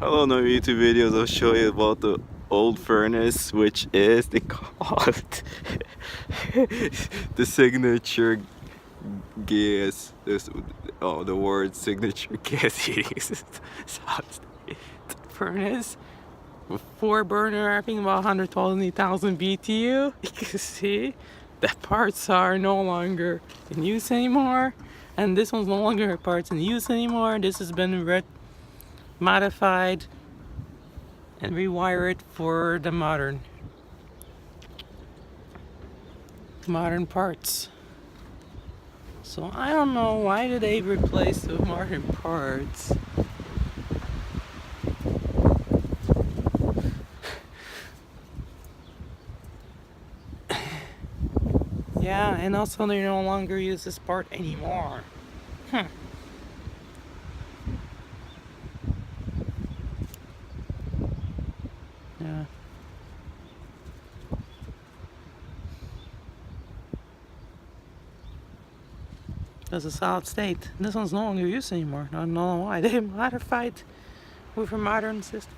Hello, no YouTube videos. I'll show you about the old furnace, which is they call it the signature gas. The word signature gas heating furnace with 4 burner. I think about 120,000 BTU. You can see the parts are no longer in use anymore, and this one's no longer parts in use anymore. This has been modified and rewire it for the modern parts. So I don't know why did they replace the modern parts. Yeah, and also they no longer use this part anymore. Yeah. That's a solid state. This one's no longer used anymore. I don't know why. They modified with a modern system.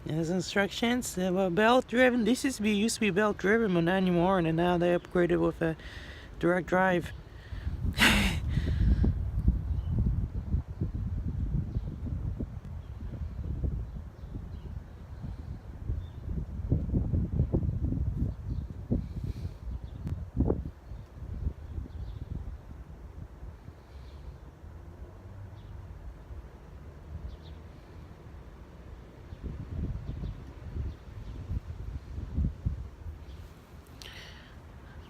There's instructions. They were belt driven. This used to be belt driven, but not anymore. And now they upgraded with a direct drive.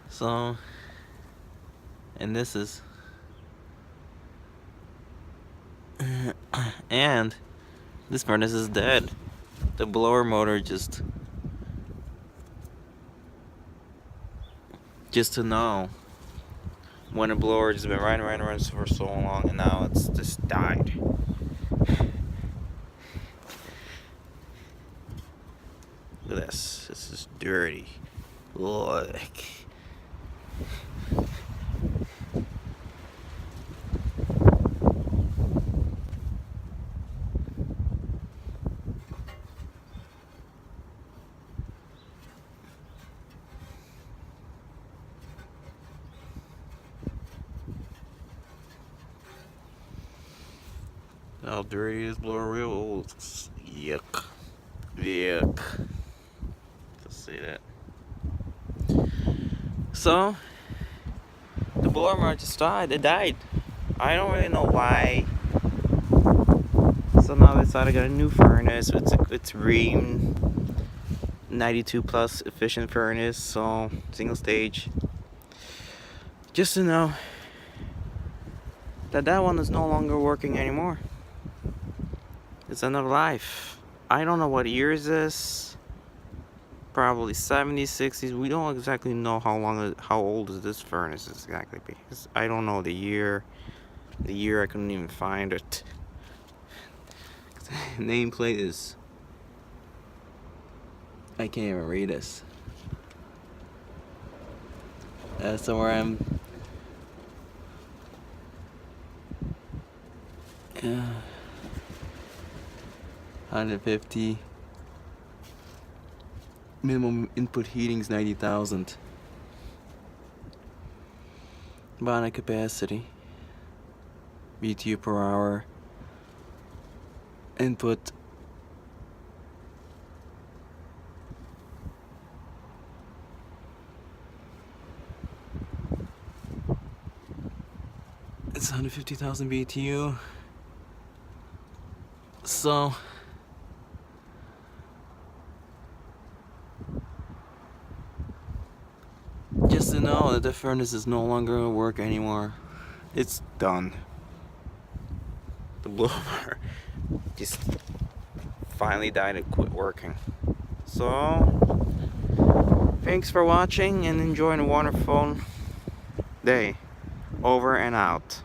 So, and this is, and this furnace is dead. The blower motor just to know when a blower has been running for so long, and now it's just died. Look at this. This is dirty. Look. How dirty is blower wheel? Yuck. Yuck. Let's see that. So, the blower motor just died. It died. I don't really know why. So now they decided to get a new furnace. It's Rheem 92 plus efficient furnace. So, single stage. Just to know that one is no longer working anymore. It's another life. I don't know what year is this. Probably 70s, 60s. We don't exactly know how old is this furnace exactly, because I don't know the year. The year I couldn't even find it. Nameplate is, I can't even read this. Somewhere I'm. 150. Minimum input heating's 90,000. Bonding capacity. BTU per hour. Input. It's 150,000 BTU. So, just to know that the furnace is no longer gonna work anymore. It's done. The blower just finally died and quit working. So, thanks for watching and enjoying a wonderful day. Over and out.